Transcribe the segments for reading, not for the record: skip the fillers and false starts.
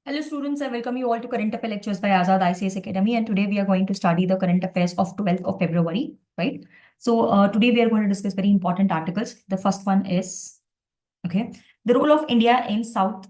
Hello students, I welcome you all to Current Affairs lectures by Azad ICS Academy, and today we are going to study the current affairs of 12th of February, right? So today we are going to discuss very important articles. The first one is, okay, the role of India in South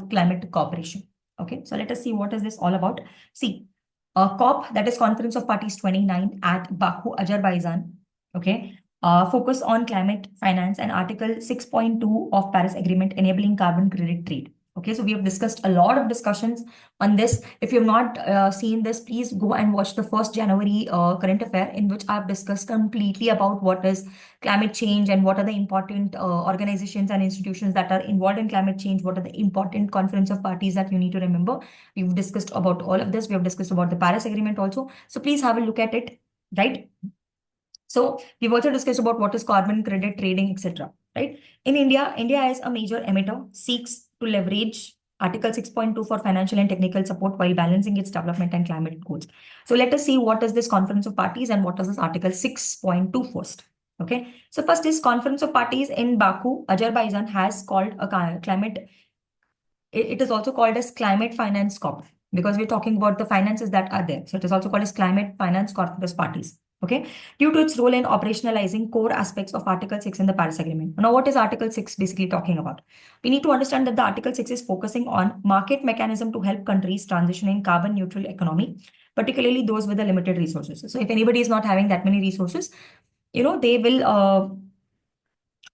Climate Cooperation. Okay, so let us see what is this all about. See, COP, that is Conference of Parties 29 at Baku, Azerbaijan, okay, focus on climate finance and Article 6.2 of Paris Agreement enabling carbon credit trade. Okay, so we have discussed a lot of discussions on this. If you have not seen this, please go and watch the 1st January current affair, in which I've discussed completely about what is climate change and what are the important organizations and institutions that are involved in climate change, what are the important conference of parties that you need to remember. We've discussed about all of this. We have discussed about the Paris Agreement also. So please have a look at it, right? So we've also discussed about what is carbon credit trading, etc. Right? In India, India as a major emitter seeks to leverage Article 6.2 for financial and technical support while balancing its development and climate goals. So let us see what is this Conference of Parties and what is this Article 6.2 first. Okay. So first is Conference of Parties in Baku, Azerbaijan has called a climate. It is also called as Climate Finance Corp because we're talking about the finances that are there. So it is also called as Climate Finance Corpus Parties. Okay, due to its role in operationalizing core aspects of Article 6 in the Paris Agreement. Now, what is Article 6 basically talking about? We need to understand that the Article 6 is focusing on market mechanism to help countries transition in carbon neutral economy, particularly those with the limited resources. So if anybody is not having that many resources, they will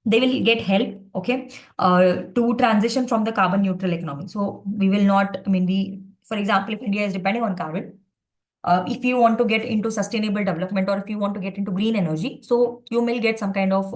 get help, okay, to transition from the carbon neutral economy. So we will not, for example, if India is depending on carbon, if you want to get into sustainable development or if you want to get into green energy, so you may get some kind of,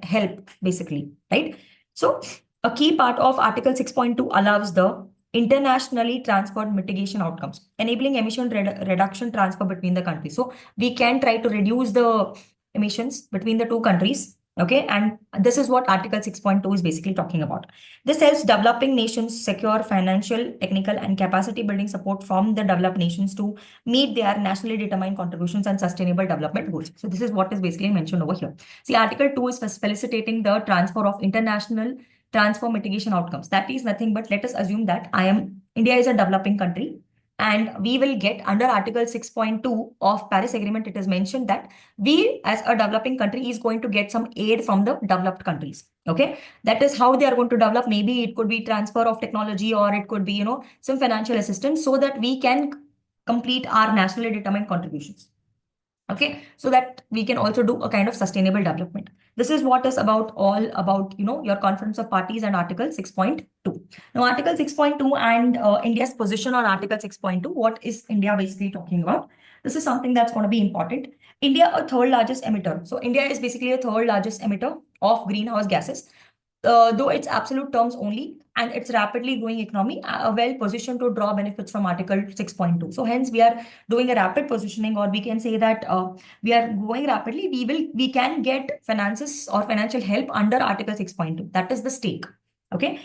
help basically, right? So a key part of Article 6.2 allows the internationally transferred mitigation outcomes, enabling emission reduction transfer between the countries. So we can try to reduce the emissions between the two countries. Okay, and this is what Article 6.2 is basically talking about. This helps developing nations secure financial, technical, and capacity building support from the developed nations to meet their nationally determined contributions and sustainable development goals. So this is what is basically mentioned over here. See, Article 2 is facilitating the transfer of international transfer mitigation outcomes. That is nothing but, let us assume that India is a developing country, and we will get under Article 6.2 of Paris Agreement, it is mentioned that we as a developing country is going to get some aid from the developed countries. Okay, that is how they are going to develop. Maybe it could be transfer of technology, or it could be, some financial assistance, so that we can complete our nationally determined contributions. Okay, so that we can also do a kind of sustainable development. This is what is about all about, your Conference of Parties and Article 6.2. Now, Article 6.2 and India's position on Article 6.2, what is India basically talking about? This is something that's going to be important. India, a third largest emitter. So India is basically a third largest emitter of greenhouse gases, though it's absolute terms only, and it's rapidly growing economy, well positioned to draw benefits from Article 6.2. So hence we are doing a rapid positioning, or we can say that we are growing rapidly. We can get finances or financial help under Article 6.2. That is the stake. Okay.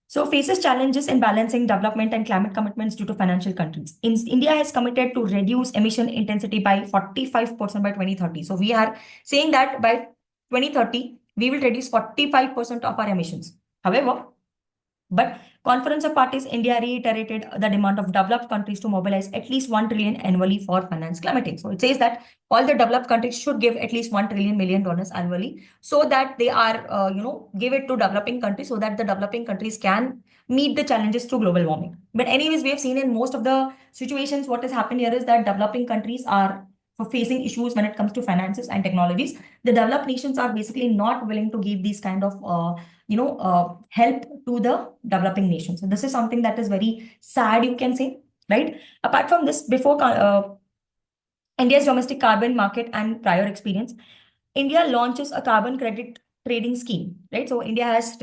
So faces challenges in balancing development and climate commitments due to financial constraints. India has committed to reduce emission intensity by 45% by 2030. So we are saying that by 2030, we will reduce 45% of our emissions. However, but Conference of Parties India reiterated the demand of developed countries to mobilize at least 1 trillion annually for finance climate change. So it says that all the developed countries should give at least $1 trillion annually, so that they are, give it to developing countries, so that the developing countries can meet the challenges through global warming. But anyways, we have seen in most of the situations, what has happened here is that developing countries are facing issues when it comes to finances and technologies. The developed nations are basically not willing to give these kind of help to the developing nations. So this is something that is very sad, you can say, right? Apart from this, before India's domestic carbon market and prior experience, India launches a carbon credit trading scheme, right? So India has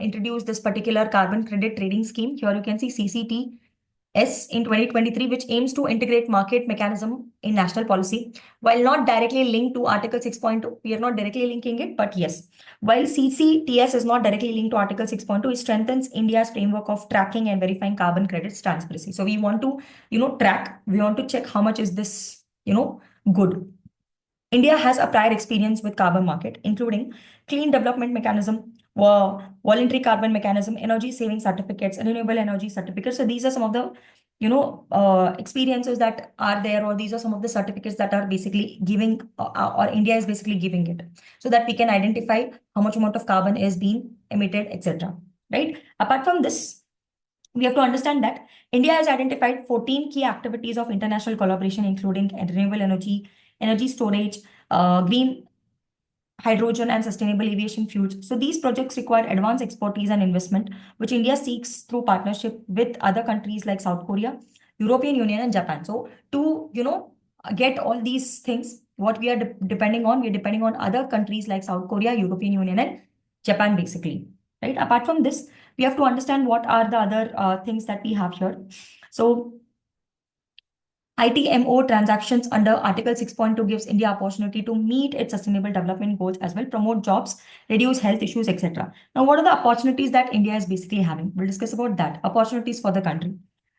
introduced this particular carbon credit trading scheme. Here you can see CCTS in 2023, which aims to integrate market mechanism in national policy. While not directly linked to Article 6.2, we are not directly linking it, but yes, while CCTS is not directly linked to Article 6.2, it strengthens India's framework of tracking and verifying carbon credits transparency. So we want to, track, we want to check how much is this, good. India has a prior experience with carbon market, including clean development mechanism, voluntary carbon mechanism, energy saving certificates, renewable energy certificates. So these are some of the experiences that are there, or these are some of the certificates that are basically giving, or India is basically giving it, so that we can identify how much amount of carbon is being emitted, etc. Right? Apart from this, we have to understand that India has identified 14 key activities of international collaboration, including renewable energy, energy storage, green hydrogen, and sustainable aviation fuels. So these projects require advanced expertise and investment, which India seeks through partnership with other countries like South Korea, European Union, and Japan. So to get all these things, what we are depending on, we're depending on other countries like South Korea, European Union, and Japan, basically. Right. Apart from this, we have to understand what are the other things that we have here. So ITMO transactions under Article 6.2 gives India opportunity to meet its sustainable development goals as well, promote jobs, reduce health issues, etc. Now, what are the opportunities that India is basically having? We'll discuss about that. Opportunities for the country.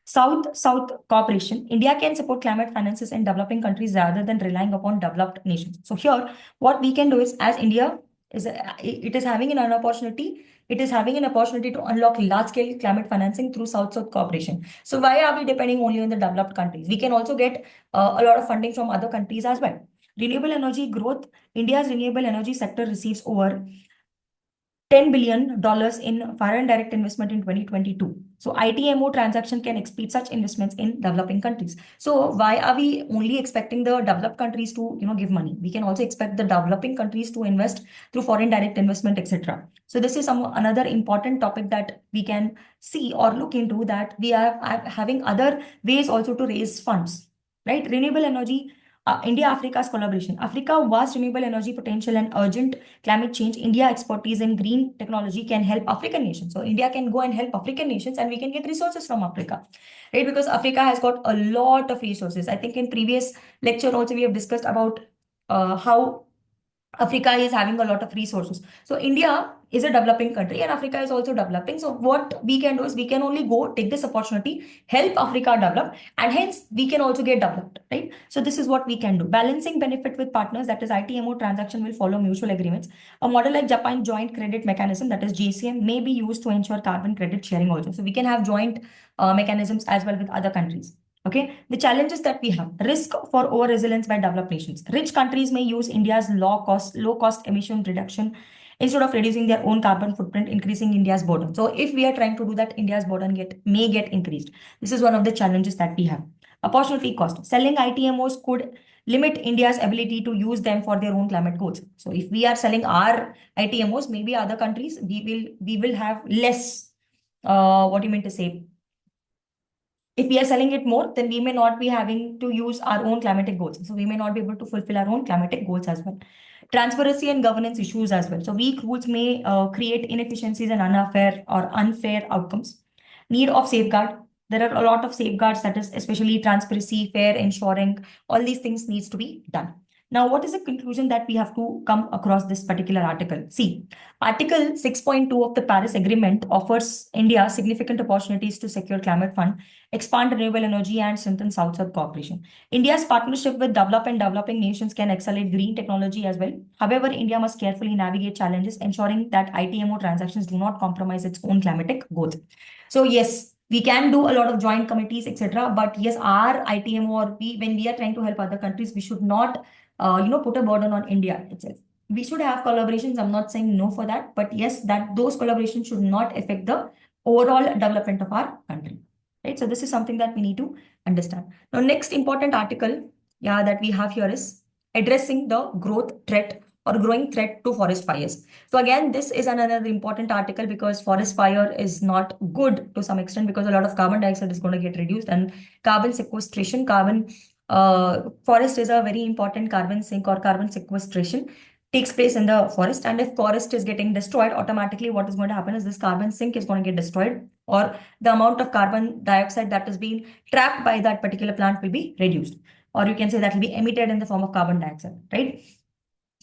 South-South cooperation. India can support climate finances in developing countries rather than relying upon developed nations. So here, what we can do is, as India is, it is having an opportunity. It is having an opportunity to unlock large-scale climate financing through South-South cooperation. So why are we depending only on the developed countries? We can also get a lot of funding from other countries as well. Renewable energy growth. India's renewable energy sector receives over $10 billion in foreign direct investment in 2022. So ITMO transaction can exceed such investments in developing countries. So why are we only expecting the developed countries to give money? We can also expect the developing countries to invest through foreign direct investment, etc. So this is another important topic that we can see or look into, that we are having other ways also to raise funds. Right? Renewable energy. India-Africa's collaboration. Africa vast renewable energy potential and urgent climate change. India expertise in green technology can help African nations. So India can go and help African nations, and we can get resources from Africa, right? Because Africa has got a lot of resources. I think in previous lecture also we have discussed about how Africa is having a lot of resources. So India is a developing country and Africa is also developing. So what we can do is we can only go take this opportunity, help Africa develop, and hence we can also get developed, right? So this is what we can do. Balancing benefit with partners, that is ITMO transaction will follow mutual agreements. A model like Japan joint credit mechanism, that is JCM, may be used to ensure carbon credit sharing also. So we can have joint mechanisms as well with other countries. Okay, the challenges that we have: risk for over resilience by developed nations. Rich countries may use India's low cost emission reduction instead of reducing their own carbon footprint, increasing India's burden. So if we are trying to do that, India's burden may get increased. This is one of the challenges that we have. Opportunity cost. Selling ITMOs could limit India's ability to use them for their own climate goals. So if we are selling our ITMOs, maybe other countries, we will have less, what do you mean to say? If we are selling it more, then we may not be having to use our own climatic goals. So we may not be able to fulfill our own climatic goals as well. Transparency and governance issues as well. So weak rules may create inefficiencies and unfair outcomes. Need of safeguard. There are a lot of safeguards, that is especially transparency, fair ensuring, all these things needs to be done. Now, what is the conclusion that we have to come across this particular article? See, Article 6.2 of the Paris Agreement offers India significant opportunities to secure climate fund, expand renewable energy, and strengthen South-South cooperation. India's partnership with developing nations can accelerate green technology as well. However, India must carefully navigate challenges, ensuring that ITMO transactions do not compromise its own climatic goals. So yes, we can do a lot of joint committees, etc. But yes, our ITMO, or when we are trying to help other countries, we should not, put a burden on India itself. We should have collaborations. I'm not saying no for that, but yes, that those collaborations should not affect the overall development of our country. Right? So this is something that we need to understand. Now, next important article, yeah, that we have here is addressing the growing threat to forest fires. So again, this is another important article, because forest fire is not good to some extent, because a lot of carbon dioxide is going to get reduced, and carbon sequestration, forest is a very important carbon sink, or carbon sequestration takes place in the forest. And if forest is getting destroyed, automatically what is going to happen is this carbon sink is going to get destroyed, or the amount of carbon dioxide that is being trapped by that particular plant will be reduced, or you can say that will be emitted in the form of carbon dioxide, right?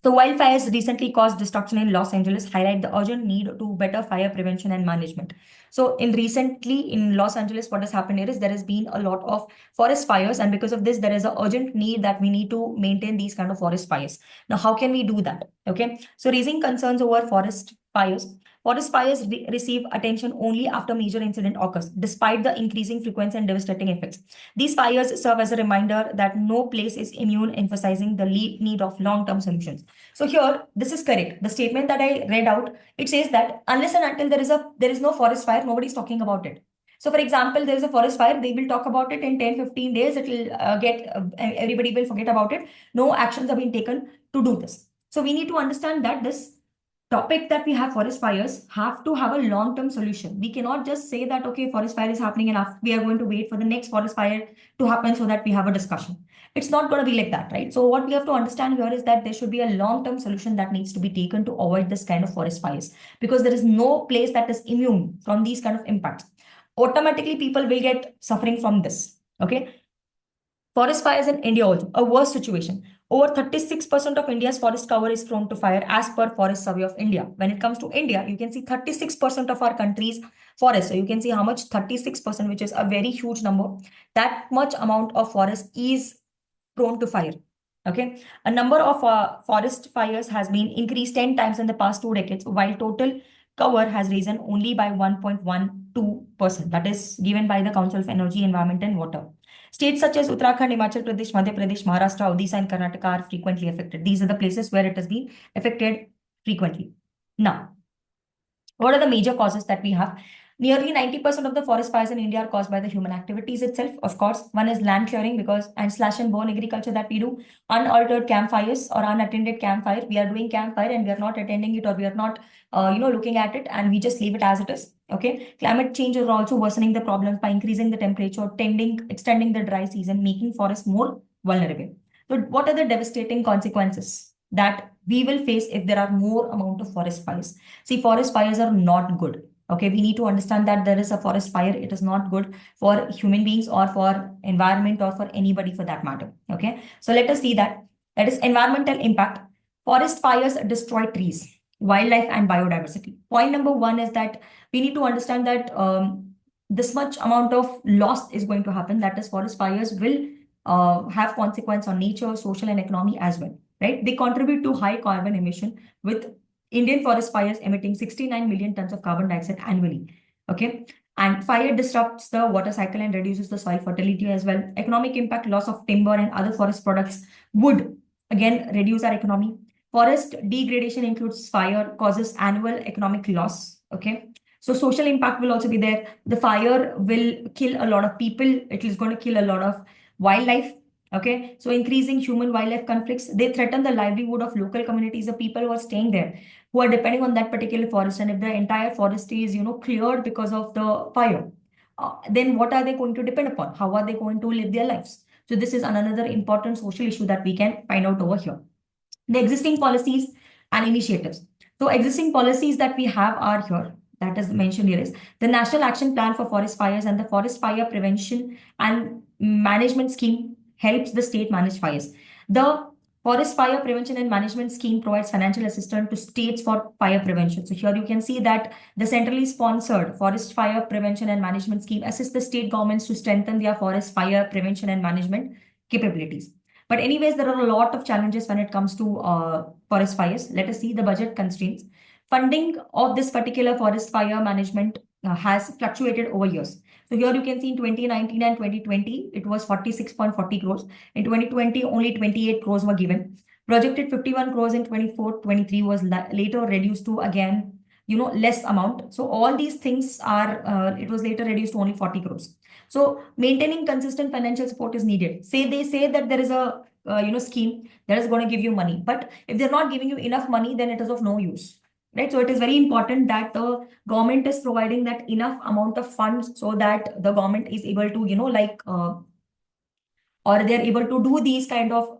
So wildfires recently caused destruction in Los Angeles highlight the urgent need to better fire prevention and management. So recently in Los Angeles, what has happened here is there has been a lot of forest fires, and because of this, there is an urgent need that we need to maintain these kind of forest fires. Now, how can we do that? Okay, so raising concerns over forest fires. Forest fires receive attention only after major incident occurs, despite the increasing frequency and devastating effects. These fires serve as a reminder that no place is immune, emphasizing the need of long-term solutions. So here, this is correct. The statement that I read out, it says that unless and until there is no forest fire, nobody's talking about it. So for example, there is a forest fire, they will talk about it in 10-15 days, it will everybody will forget about it. No actions have been taken to do this. So we need to understand that this topic that we have, forest fires, have to have a long-term solution. We cannot just say that, okay, forest fire is happening and we are going to wait for the next forest fire to happen so that we have a discussion. It's not going to be like that, right? So what we have to understand here is that there should be a long-term solution that needs to be taken to avoid this kind of forest fires, because there is no place that is immune from these kind of impacts. Automatically, people will get suffering from this. Okay. Forest fires in India also, a worse situation. Over 36% of India's forest cover is prone to fire as per Forest Survey of India. When it comes to India, you can see 36% of our country's forest. So you can see how much 36%, which is a very huge number. That much amount of forest is prone to fire. Okay. A number of forest fires has been increased 10 times in the past 2 decades, while total cover has risen only by 1.12%. That is given by the Council of Energy, Environment and Water. States such as Uttarakhand, Himachal Pradesh, Madhya Pradesh, Maharashtra, Odisha, and Karnataka are frequently affected. These are the places where it has been affected frequently. Now, what are the major causes that we have? Nearly 90% of the forest fires in India are caused by the human activities itself. Of course, one is land clearing and slash and burn agriculture that we do. Unaltered campfires or unattended campfire. We are doing campfire and we are not attending it, or we are not, looking at it, and we just leave it as it is. Okay. Climate change is also worsening the problems by increasing the temperature, extending the dry season, making forests more vulnerable. So what are the devastating consequences that we will face if there are more amount of forest fires? See, forest fires are not good. Okay, we need to understand that there is a forest fire. It is not good for human beings or for environment or for anybody for that matter. Okay, so let us see that. That is environmental impact. Forest fires destroy trees, wildlife, and biodiversity. Point number one is that we need to understand that this much amount of loss is going to happen. That is, forest fires will have consequence on nature, social, and economy as well. Right? They contribute to high carbon emission, with Indian forest fires emitting 69 million tons of carbon dioxide annually. Okay. And fire disrupts the water cycle and reduces the soil fertility as well. Economic impact, loss of timber and other forest products would again reduce our economy. Forest degradation includes fire, causes annual economic loss. Okay. So social impact will also be there. The fire will kill a lot of people. It is going to kill a lot of wildlife. Okay, so increasing human wildlife conflicts, they threaten the livelihood of local communities, the people who are staying there, who are depending on that particular forest. And if the entire forest is, cleared because of the fire, then what are they going to depend upon? How are they going to live their lives? So this is another important social issue that we can find out over here. The existing policies and initiatives. So existing policies that we have are here. That is mentioned here is the National Action Plan for Forest Fires and the Forest Fire Prevention and Management Scheme helps the state manage fires. The Forest Fire Prevention and Management Scheme provides financial assistance to states for fire prevention. So here you can see that the centrally sponsored Forest Fire Prevention and Management Scheme assists the state governments to strengthen their forest fire prevention and management capabilities. But anyways, there are a lot of challenges when it comes to forest fires. Let us see the budget constraints. Funding of this particular forest fire management has fluctuated over years. So here you can see in 2019 and 2020, it was 46.40 crores. In 2020, only 28 crores were given. Projected 51 crores in 24-23 was later reduced to again, less amount. So all these things are, it was later reduced to only 40 crores. So maintaining consistent financial support is needed. They say that there is a scheme that is going to give you money, but if they're not giving you enough money, then it is of no use. Right. So it is very important that the government is providing that enough amount of funds so that the government is able to, or they're able to do these kind of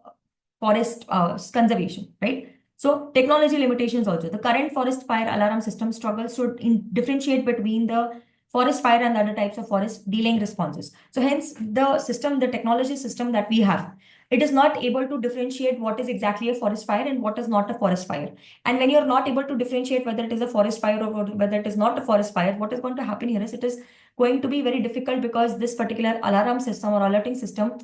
forest conservation, right? So technology limitations also. The current forest fire alarm system struggles to differentiate between the forest fire and other types of forest delaying responses. So hence the technology system that we have, it is not able to differentiate what is exactly a forest fire and what is not a forest fire. And when you're not able to differentiate whether it is a forest fire or whether it is not a forest fire, what is going to happen here is it is going to be very difficult, because this particular alarm system or alerting system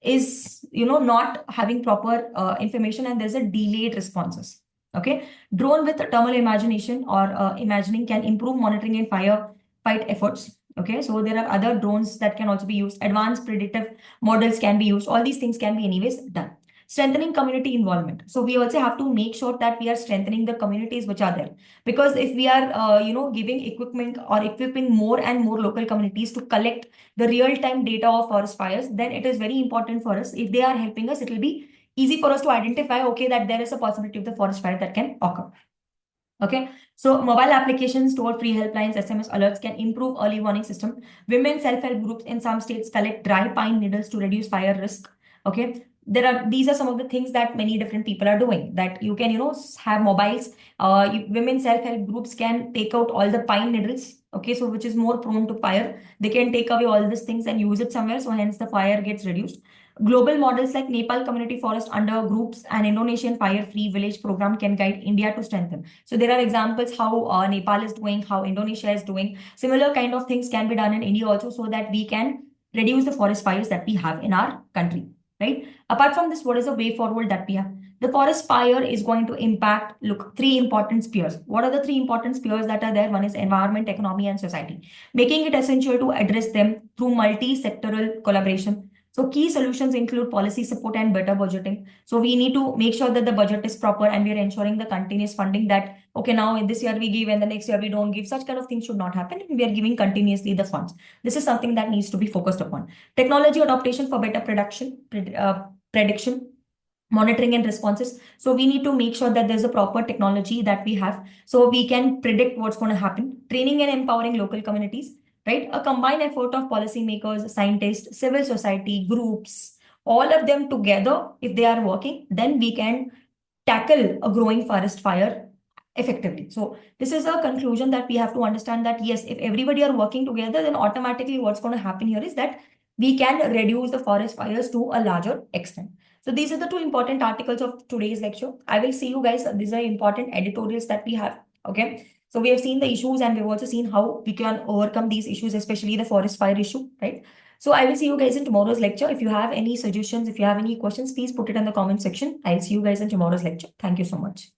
is not having proper information, and there's a delayed responses. Okay, drone with thermal imagination or imagining can improve monitoring and fight efforts. Okay, so there are other drones that can also be used. Advanced predictive models can be used. All these things can be anyways done. Strengthening community involvement. So we also have to make sure that we are strengthening the communities which are there, because if we are giving equipment or equipping more and more local communities to collect the real time data of forest fires, then it is very important for us. If they are helping us, it will be easy for us to identify, okay, that there is a possibility of the forest fire that can occur. Okay, so mobile applications, toll-free helplines, SMS alerts can improve early warning system. Women self-help groups in some states collect dry pine needles to reduce fire risk. Okay, these are some of the things that many different people are doing. That you can have mobiles. Women self-help groups can take out all the pine needles. Okay, so which is more prone to fire. They can take away all these things and use it somewhere. So hence the fire gets reduced. Global models like Nepal Community Forest Under Groups and Indonesian Fire Free Village Program can guide India to strengthen. So there are examples how Nepal is doing, how Indonesia is doing. Similar kind of things can be done in India also, so that we can reduce the forest fires that we have in our country, right? Apart from this, what is the way forward that we have? The forest fire is going to impact, look, three important spheres. What are the three important spheres that are there? One is environment, economy, and society, making it essential to address them through multi-sectoral collaboration. So key solutions include policy support and better budgeting. So we need to make sure that the budget is proper and we are ensuring the continuous funding, that, okay, now in this year we give and the next year we don't give. Such kind of things should not happen. We are giving continuously the funds. This is something that needs to be focused upon. Technology adaptation for better prediction, monitoring and responses. So we need to make sure that there's a proper technology that we have so we can predict what's going to happen. Training and empowering local communities, right? A combined effort of policymakers, scientists, civil society, groups, all of them together, if they are working, then we can tackle a growing forest fire effectively. So this is a conclusion that we have to understand, that yes, if everybody are working together, then automatically what's going to happen here is that we can reduce the forest fires to a larger extent. So these are the two important articles of today's lecture. I will see you guys. These are important editorials that we have. Okay. So we have seen the issues and we've also seen how we can overcome these issues, especially the forest fire issue, right? So I will see you guys in tomorrow's lecture. If you have any suggestions, if you have any questions, please put it in the comment section. I'll see you guys in tomorrow's lecture. Thank you so much.